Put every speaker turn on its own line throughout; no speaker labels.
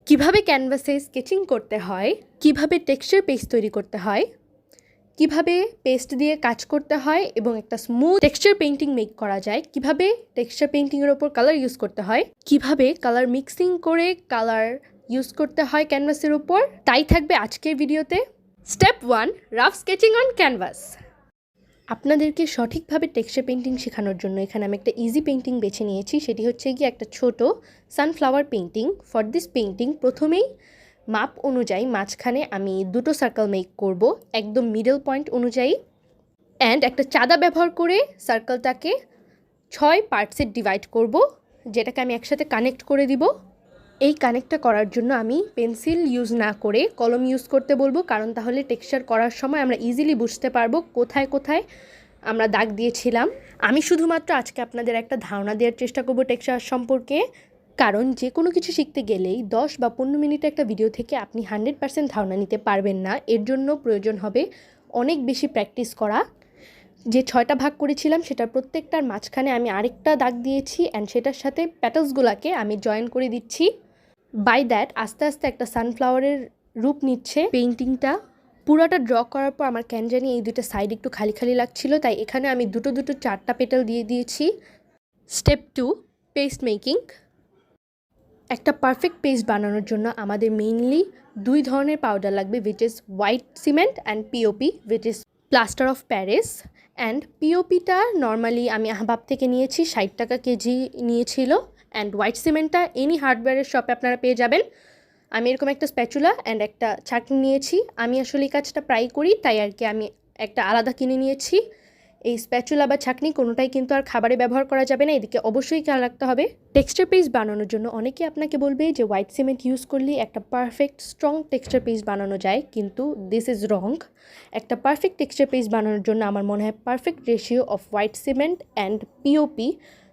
কিভাবে ক্যানভাসে স্কেচিং করতে হয়, কিভাবে টেক্সচার পেস্ট তৈরি করতে হয়, কিভাবে পেস্ট দিয়ে কাজ করতে হয় এবং একটা স্মুথ টেক্সচার পেইন্টিং মেক করা যায়, কিভাবে টেক্সচার পেইন্টিংয়ের ওপর কালার ইউজ করতে হয়, কিভাবে কালার মিক্সিং করে কালার ইউজ করতে হয় ক্যানভাসের ওপর, তাই থাকবে আজকের ভিডিওতে। Step 1, rough sketching on canvas. আপনাদেরকে সঠিকভাবে টেক্সচার পেইন্টিং শেখানোর জন্য এখানে আমি একটা ইজি পেইন্টিং বেছে নিয়েছি। সেটি হচ্ছে গিয়ে একটা ছোট sunflower painting. For this painting প্রথমেই মাপ অনুযায়ী মাঝখানে আমি দুটো সার্কেল মেক করব, একদম মিডল পয়েন্ট অনুযায়ী। অ্যান্ড একটা চাঁদা ব্যবহার করে সার্কেলটাকে 6 পার্টসে ডিভাইড করব, যেটাকে আমি একসাথে কানেক্ট করে দিব। এই কানেক্টটা করার জন্য আমি পেন্সিল ইউজ না করে কলম ইউজ করতে বলবো, কারণ তাহলে টেক্সচার করার সময় আমরা ইজিলি বুঝতে পারবো কোথায় কোথায় আমরা দাগ দিয়েছিলাম। আমি শুধুমাত্র আজকে আপনাদের একটা ধারণা দেওয়ার চেষ্টা করব টেক্সচার সম্পর্কে, কারণ যে কোনো কিছু শিখতে গেলেই 10 বা 15 মিনিট একটা ভিডিও থেকে আপনি 100% ধারণা নিতে পারবেন না। এর জন্য প্রয়োজন হবে অনেক বেশি প্র্যাকটিস করা। যে 6টা ভাগ করেছিলাম সেটার প্রত্যেকটার মাঝখানে আমি আরেকটা দাগ দিয়েছি, অ্যান্ড সেটার সাথে প্যাটালসগুলোকে আমি জয়েন করে দিচ্ছি। বাই দ্যাট আস্তে আস্তে একটা সানফ্লাওয়ারের রূপ নিচ্ছে পেইন্টিংটা। পুরোটা ড্র করার পর আমার কেন জানি এই দুটো সাইড একটু খালি খালি লাগছিল, তাই এখানে আমি দুটো 4টা পেটাল দিয়ে দিয়েছি। Step 2, paste making. একটা পারফেক্ট পেস্ট বানানোর জন্য আমাদের মেইনলি 2 ধরনের পাউডার লাগবে, which is white cement and POP, which is plaster of Paris. And পিওপিটা নর্মালি আমি আহবাব থেকে নিয়েছি, 60 টাকা কেজি নিয়েছিল। অ্যান্ড হোয়াইট সিমেন্টটা এনি হার্ডওয়্যারের শপে আপনারা পেয়ে যাবেন। আমি এরকম একটা স্প্যাচুলা অ্যান্ড একটা ছাঁকনি নিয়েছি। আমি আসলে এই কাজটা প্রায় করি, তাই আর কি আমি একটা আলাদা কিনে নিয়েছি। এই স্প্যাচুলা বা ছাঁকনি কোনোটাই কিন্তু আর খাবারে ব্যবহার করা যাবে না, এদিকে অবশ্যই খেয়াল রাখতে হবে। টেক্সচার পেস্ট বানানোর জন্য অনেকে আপনাকে বলবে যে হোয়াইট সিমেন্ট ইউজ করলে একটা পারফেক্ট স্ট্রং টেক্সচার পেস্ট বানানো যায়, কিন্তু দিস ইজ রং। একটা পারফেক্ট টেক্সচার পেস্ট বানানোর জন্য আমার মনে হয় perfect ratio off white cement and POP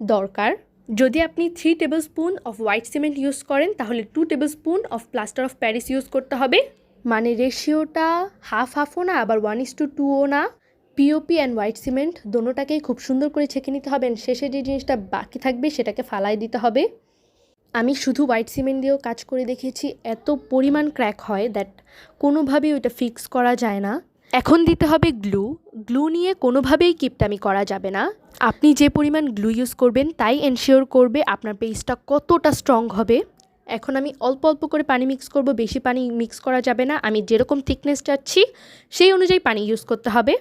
দরকার। যদি আপনি 3 table spoon off white cement use করেন তাহলে 2 table spoon of plaster of Paris use করতে হবে। মানে রেশিওটা হাফও না, আবার 1:2ও না। পিওপি অ্যান্ড হোয়াইট সিমেন্ট দোনোটাকেই খুব সুন্দর করে ছেঁকে নিতে হবে, শেষে যে জিনিসটা বাকি থাকবে সেটাকে ফালাই দিতে হবে। আমি শুধু হোয়াইট সিমেন্ট দিয়েও কাজ করে দেখেছি, এত পরিমাণ ক্র্যাক হয় দ্যাট কোনোভাবেই ওইটা ফিক্স করা যায় না। এখন দিতে হবে গ্লু। গ্লু নিয়ে কোনোভাবেই কিপটামি করা যাবে না। আপনি যে পরিমাণ গ্লু ইউজ করবেন তাই এনশিওর করবে আপনার পেস্টটা কতটা স্ট্রং হবে। এখন আমি অল্প অল্প করে পানি মিক্স করব, বেশি পানি মিক্স করা যাবে না। আমি যেরকম থিকনেস চাচ্ছি সেই অনুযায়ী পানি ইউজ করতে হবে।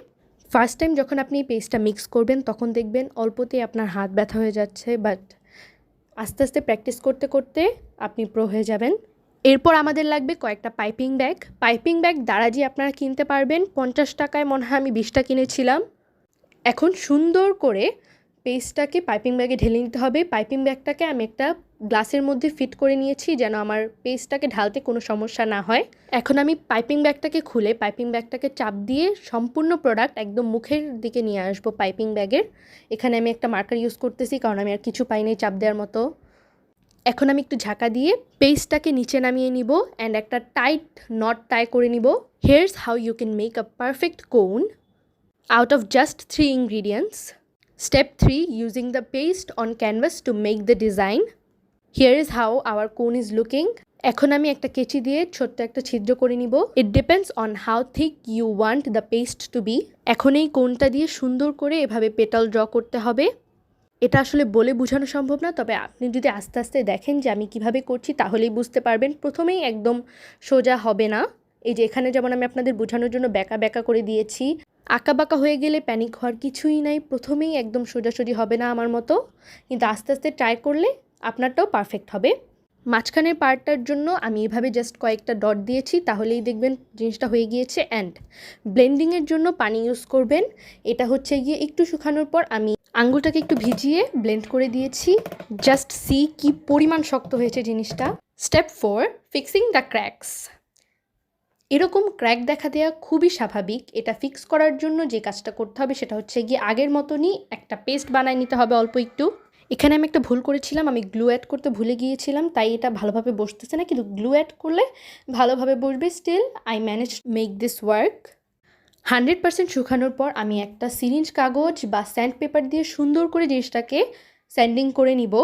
ফার্স্ট টাইম যখন আপনি পেস্টটা মিক্স করবেন তখন দেখবেন অল্পতেই আপনার হাত ব্যথা হয়ে যাচ্ছে, বাট আস্তে আস্তে প্র্যাকটিস করতে করতে আপনি প্রো হয়ে যাবেন। এরপর আমাদের লাগবে কয়েকটা পাইপিং ব্যাগ। পাইপিং ব্যাগ দারাজি আপনারা কিনতে পারবেন, 50 টাকায় মনে হয় আমি 20টা কিনেছিলাম। এখন সুন্দর করে পেস্টটাকে পাইপিং ব্যাগে ঢেলে নিতে হবে। পাইপিং ব্যাগটাকে আমি একটা গ্লাসের মধ্যে ফিট করে নিয়েছি যেন আমার পেস্টটাকে ঢালতে কোনো সমস্যা না হয়। এখন আমি পাইপিং ব্যাগটাকে খুলে পাইপিং ব্যাগটাকে চাপ দিয়ে সম্পূর্ণ প্রোডাক্ট একদম মুখের দিকে নিয়ে আসবো পাইপিং ব্যাগের। এখানে আমি একটা মার্কার ইউজ করতেছি কারণ আমি আর কিছু পাইনি চাপ দেওয়ার মতো। এখন আমি একটু ঝাঁকা দিয়ে পেস্টটাকে নিচে নামিয়ে নিব অ্যান্ড একটা টাইট নট টাই করে নিব। Here's how you can make a perfect cone out of just 3 ingredients. Step 3, using the paste on canvas to make the design. Here is how our cone is looking. এখন আমি একটা কেচি দিয়ে ছোট্ট একটা ছিদ্র করে নিব। It depends on how thick you want the paste to be. এখন এই কোনটা দিয়ে সুন্দর করে এভাবে পেটাল ড্র করতে হবে। এটা আসলে বলে বোঝানো সম্ভব না, তবে আপনি যদি আস্তে আস্তে দেখেন যে আমি কিভাবে করছি তাহলেই বুঝতে পারবেন। প্রথমেই একদম সোজা হবে না। এই যে এখানে যেমন আমি আপনাদের বোঝানোর জন্য ব্যাকা ব্যাকা করে দিয়েছি, আঁকা বাঁকা হয়ে গেলে প্যানিক হওয়ার কিছুই নাই। প্রথমেই একদম সোজাসুজি হবে না আমার মতো, কিন্তু আস্তে আস্তে ট্রাই করলে আপনারটাও পারফেক্ট হবে। মাঝখানের পার্টটার জন্য আমি এভাবে জাস্ট কয়েকটা ডট দিয়েছি, তাহলেই দেখবেন জিনিসটা হয়ে গিয়েছে। অ্যান্ড ব্লেন্ডিংয়ের জন্য পানি ইউজ করবেন। এটা হচ্ছে গিয়ে একটু শুকানোর পর আমি আঙ্গুলটাকে একটু ভিজিয়ে ব্লেন্ড করে দিয়েছি। জাস্ট সি কি পরিমাণ শক্ত হয়েছে জিনিসটা। Step 4, fixing the cracks. এরকম ক্র্যাক দেখা দেওয়া খুবই স্বাভাবিক। এটা ফিক্স করার জন্য যে কাজটা করতে হবে সেটা হচ্ছে গিয়ে আগের মতনই একটা পেস্ট বানায় নিতে হবে অল্প একটু। এখানে আমি একটা ভুল করেছিলাম, আমি গ্লু অ্যাড করতে ভুলে গিয়েছিলাম, তাই এটা ভালোভাবে বসতেছে না, কিন্তু গ্লু অ্যাড করলে ভালোভাবে বসবে। Still I manage make this work. 100% শুকানোর পর আমি একটা সিরিঞ্জ কাগজ বা স্যান্ড পেপার দিয়ে সুন্দর করে জিনিসটাকে স্যান্ডিং করে নিব।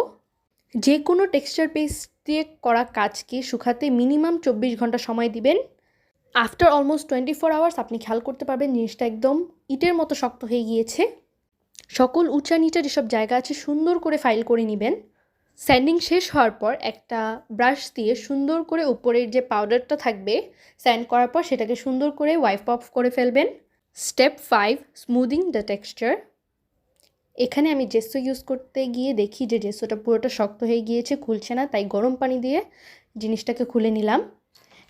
যে কোনো টেক্সচার পেস্ট দিয়ে করা কাজকে শুকাতে মিনিমাম 24 ঘন্টা সময় দিবেন। আফটার অলমোস্ট 24 আওয়ার্স আপনি খেয়াল করতে পারবেন জিনিসটা একদম ইটের মতো শক্ত হয়ে গিয়েছে। সকল উঁচা নিচা যেসব জায়গা আছে সুন্দর করে ফাইল করে নেবেন। স্যান্ডিং শেষ হওয়ার পর একটা ব্রাশ দিয়ে সুন্দর করে উপরের যে পাউডারটা থাকবে স্যান্ড করার পর সেটাকে সুন্দর করে ওয়াইপ অফ করে ফেলবেন। Step 5, smoothing the texture. এখানে আমি জেসো ইউজ করতে গিয়ে দেখি যে জেসোটা পুরোটা শক্ত হয়ে গিয়েছে, খুলছে না, তাই গরম পানি দিয়ে জিনিসটাকে খুলে নিলাম।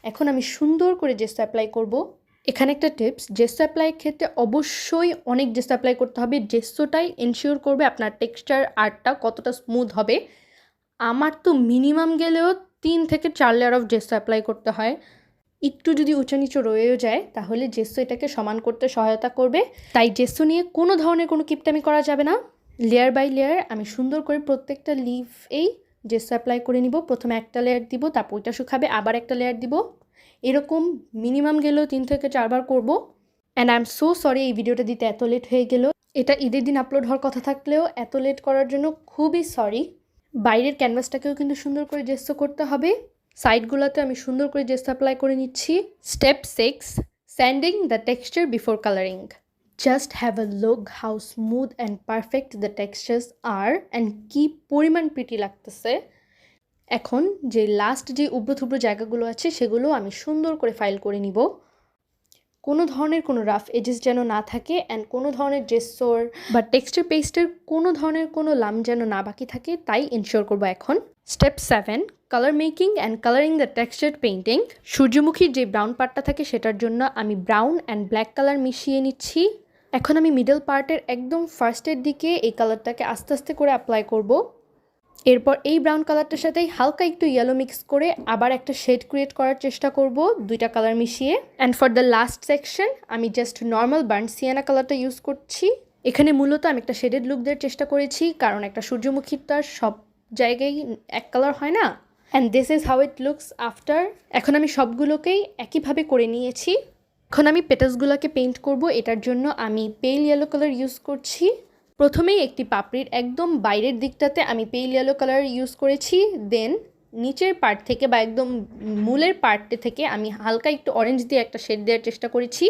এখন আমি সুন্দর করে জেসো অ্যাপ্লাই করব। এখানে একটা টিপস, জেসো অ্যাপ্লাইয়ের ক্ষেত্রে অবশ্যই অনেক জেসো অ্যাপ্লাই করতে হবে। জেসোটাই এনশিওর করবে আপনার টেক্সচার আর্টটা কতটা স্মুথ হবে। আমার তো মিনিমাম গেলেও 3 থেকে 4 লেয়ার অফ জেসো অ্যাপ্লাই করতে হয়। একটু যদি উঁচু নিচু রয়েও যায় তাহলে জেসো এটাকে সমান করতে সহায়তা করবে। তাই জেসো নিয়ে কোনো ধরনের কোনো কিপটামি করা যাবে না। লেয়ার বাই লেয়ার আমি সুন্দর করে প্রত্যেকটা লিফেই জেসো অ্যাপ্লাই করে নিব। প্রথমে একটা লেয়ার দিব, তারপর ওইটা শুকাবে, আবার একটা লেয়ার দিব। এরকম মিনিমাম গেলেও 3 থেকে 4 বার করব। And I am so sorry এই ভিডিওটা দিতে এত লেট হয়ে গেল। এটা ঈদের দিন আপলোড হওয়ার কথা থাকলেও এত লেট করার জন্য খুবই সরি। বাইরের ক্যানভাসটাকেও কিন্তু সুন্দর করে জেসো করতে হবে। সাইডগুলোতে আমি সুন্দর করে জেসো অ্যাপ্লাই করে নিচ্ছি। Step 6, sanding the texture before colouring. Just have a look how smooth and perfect the textures are and কী পরিমাণ প্রিটি লাগতেছে। এখন যে লাস্ট যে উব্রো থুব্রো জায়গাগুলো আছে সেগুলো আমি সুন্দর করে ফাইল করে নিব। কোনো ধরনের কোনো রাফ এজেস যেন না থাকে অ্যান্ড কোনো ধরনের জেসোর বা টেক্সচার পেস্টের কোনো ধরনের কোনো লাম যেন না বাকি থাকে, তাই এনশিওর করবো এখন। Step 7, colour making and colouring the texture painting. সূর্যমুখীর যে ব্রাউন পার্টটা থাকে সেটার জন্য আমি ব্রাউন অ্যান্ড ব্ল্যাক কালার মিশিয়ে নিচ্ছি। এখন আমি মিডল পার্টের একদম ফার্স্টের দিকে এই কালারটাকে আস্তে আস্তে করে অ্যাপ্লাই করব। এরপর এই ব্রাউন কালারটার সাথেই হালকা একটু ইয়েলো মিক্স করে আবার একটা শেড ক্রিয়েট করার চেষ্টা করব দুইটা কালার মিশিয়ে। And for the last section আমি জাস্ট নর্মাল বার্ন সিয়ানা কালারটা ইউজ করছি। এখানে মূলত আমি একটা শেডেড লুক দেওয়ার চেষ্টা করেছি, কারণ একটা সূর্যমুখীর তো আর সব জায়গায় এক কালার হয় না। And this is how it looks after. এখন আমি সবগুলোকেই একইভাবে করে নিয়েছি। এখন আমি পেটালসগুলোকে পেইন্ট করব। এটার জন্য আমি পেল ইয়েলো কালার ইউজ করছি। প্রথমেই একটি পাপড়ির একদম বাইরের দিকটাতে আমি পেল ইয়েলো কালার ইউজ করেছি। দেন নিচের পার্ট থেকে বা একদম মূলের পার্টে থেকে আমি হালকা একটু অরেঞ্জ দিয়ে একটা শেড দেওয়ার চেষ্টা করেছি।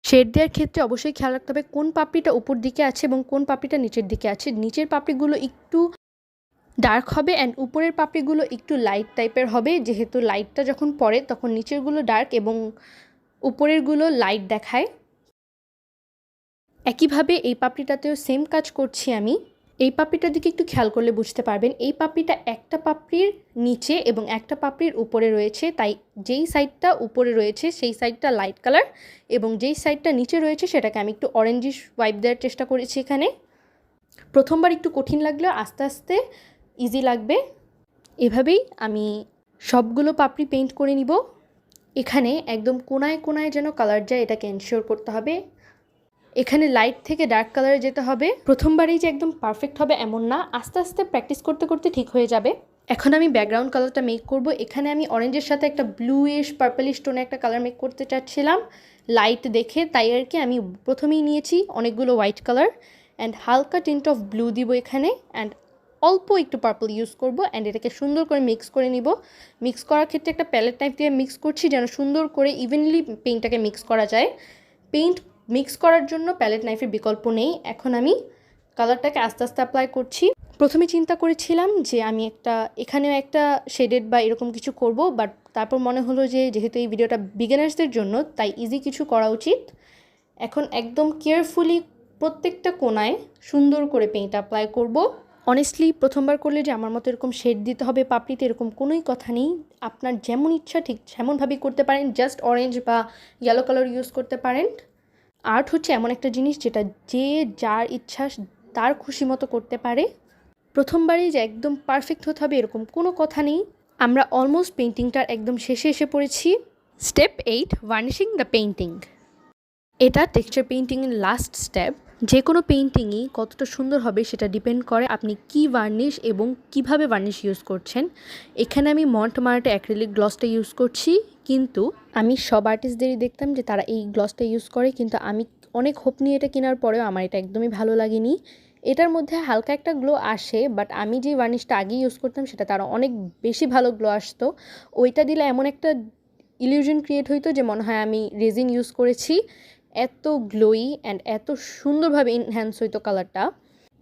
শেড দেওয়ার ক্ষেত্রে অবশ্যই খেয়াল রাখতে হবে কোন পাপড়িটা উপর দিকে আছে এবং কোন পাপড়িটা নিচের দিকে আছে। নিচের পাপড়িগুলো একটু ডার্ক হবে অ্যান্ড উপরের পাপড়িগুলো একটু লাইট টাইপের হবে, যেহেতু লাইটটা যখন পড়ে তখন নিচেরগুলো ডার্ক এবং উপরেরগুলো লাইট দেখায়। একইভাবে এই পাপড়িটাতেও সেম কাজ করছি আমি। এই পাপড়িটার দিকে একটু খেয়াল করলে বুঝতে পারবেন এই পাপড়িটা একটা পাপড়ির নিচে এবং একটা পাপড়ির উপরে রয়েছে, তাই যেই সাইডটা উপরে রয়েছে সেই সাইডটা লাইট কালার এবং যেই সাইডটা নিচে রয়েছে সেটাকে আমি একটু অরেঞ্জিশ ওয়াইপ দেওয়ার চেষ্টা করেছি এখানে। প্রথমবার একটু কঠিন লাগলেও আস্তে আস্তে ইজি লাগবে। এভাবেই আমি সবগুলো পাপড়ি পেইন্ট করে নিব। এখানে একদম কোনায় কোনায় যেন কালার যায় এটাকে এনশিওর করতে হবে। এখানে লাইট থেকে ডার্ক কালারে যেতে হবে। প্রথমবারেই যে একদম পারফেক্ট হবে এমন না, আস্তে আস্তে প্র্যাকটিস করতে করতে ঠিক হয়ে যাবে। এখন আমি ব্যাকগ্রাউন্ড কালারটা মেক করব। এখানে আমি অরেঞ্জের সাথে একটা ব্লুইশ পার্পলিশ টোনে একটা কালার মেক করতে চাচ্ছিলাম লাইট দেখে, তাই আর কি আমি প্রথমেই নিয়েছি অনেকগুলো হোয়াইট কালার অ্যান্ড হালকা টিন্ট অফ ব্লু দিব এখানে অ্যান্ড অল্প একটু পার্পল ইউজ করব অ্যান্ড এটাকে সুন্দর করে মিক্স করে নিব। মিক্স করার ক্ষেত্রে একটা প্যালেট টাইপ দিয়ে মিক্স করছি যেন সুন্দর করে ইভেনলি পেইন্টটাকে মিক্স করা যায়। পেইন্ট মিক্স করার জন্য প্যালেট নাইফের বিকল্প নেই। এখন আমি কালারটাকে আস্তে আস্তে অ্যাপ্লাই করছি। প্রথমে চিন্তা করেছিলাম যে আমি এখানেও একটা শেডেড বা এরকম কিছু করব, বাট তারপর মনে হলো যে যেহেতু এই ভিডিওটা বিগিনার্সদের জন্য তাই ইজি কিছু করা উচিত। এখন একদম কেয়ারফুলি প্রত্যেকটা কোণায় সুন্দর করে পেইন্ট অ্যাপ্লাই করব। অনেস্টলি প্রথমবার করলে যে আমার মতো এরকম শেড দিতে হবে পাপড়িতে এরকম কোনোই কথা নেই। আপনার যেমন ইচ্ছা ঠিক যেমনভাবেই করতে পারেন, জাস্ট অরেঞ্জ বা ইয়েলো কালার ইউজ করতে পারেন। আর্ট হচ্ছে এমন একটা জিনিস যেটা যে যার ইচ্ছা তার খুশি মতো করতে পারে। প্রথমবারেই যে একদম পারফেক্ট হতে হবে এরকম কোনো কথা নেই। আমরা অলমোস্ট পেইন্টিংটার একদম শেষে এসে পড়েছি। Step 8, varnishing the painting. এটা টেক্সচার পেইন্টিংয়ের লাস্ট স্টেপ। যে কোনো পেইন্টিংই কতটা সুন্দর হবে সেটা ডিপেন্ড করে আপনি কি ভার্নিশ এবং কিভাবে ভার্নিশ ইউজ করছেন। এখানে আমি মন্টমার্টে অ্যাক্রিলিক গ্লসটা ইউজ করছি, কিন্তু আমি সব আর্টিস্টদেরই দেখতাম যে তারা এই গ্লসটা ইউজ করে, কিন্তু আমি অনেক হোপ নিয়ে এটা কেনার পরেও আমার এটা একদমই ভালো লাগেনি। এটার মধ্যে হালকা একটা গ্লো আসে, বাট আমি যে ভার্নিশটা আগে ইউজ করতাম সেটা তার অনেক বেশি ভালো গ্লো আসতো। ওইটা দিলে এমন একটা ইলিউশন ক্রিয়েট হইতো যে মনে হয় আমি রেজিন ইউজ করেছি। এত গ্লোই অ্যান্ড এত সুন্দরভাবে এনহ্যান্স হইতো কালারটা।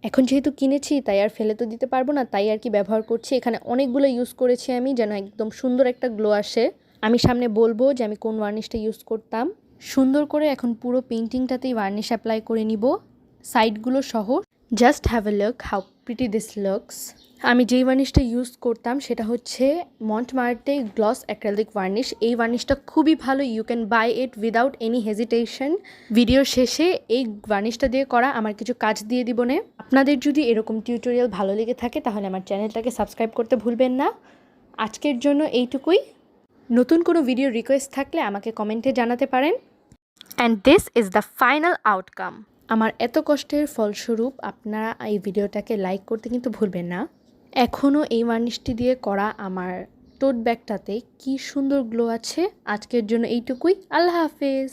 এখন যেহেতু কিনেছি তাই আর ফেলে তো দিতে পারবো না, তাই আর কি ব্যবহার করছি। এখানে অনেকগুলো ইউজ করেছি আমি, যেন একদম সুন্দর একটা গ্লো আসে। আমি সামনে বলবো যে আমি কোন ভার্নিশটা ইউজ করতাম। সুন্দর করে এখন পুরো পেইন্টিংটাতেই ভার্নিশ অ্যাপ্লাই করে নিব, সাইডগুলো সহ। Just have a look how pretty this looks. আমি যেই ভার্নিশটা ইউজ করতাম সেটা হচ্ছে মন্টমার্টে গ্লস অ্যাক্রিলিক ভার্নিশ। এই ভার্নিশটা খুবই ভালো, you can buy it without any hesitation. ভিডিওর শেষে এই ভার্নিশটা দিয়ে করা আমার কিছু কাজ দিয়ে দিব না। আপনাদের যদি এরকম টিউটোরিয়াল ভালো লেগে থাকে তাহলে আমার চ্যানেলটাকে সাবস্ক্রাইব করতে ভুলবেন না। আজকের জন্য এইটুকুই। নতুন কোনো ভিডিও রিকোয়েস্ট থাকলে আমাকে কমেন্টে জানাতে পারেন। And this is the final outcome. আমার এত কষ্টের ফলস্বরূপ আপনারা এই ভিডিওটাকে লাইক করতে কিন্তু ভুলবেন না। এখনও এই ভার্নিশটি দিয়ে করা আমার টোট ব্যাগটাতে কি সুন্দর গ্লো আছে। আজকের জন্য এইটুকুই। আল্লাহ হাফেজ।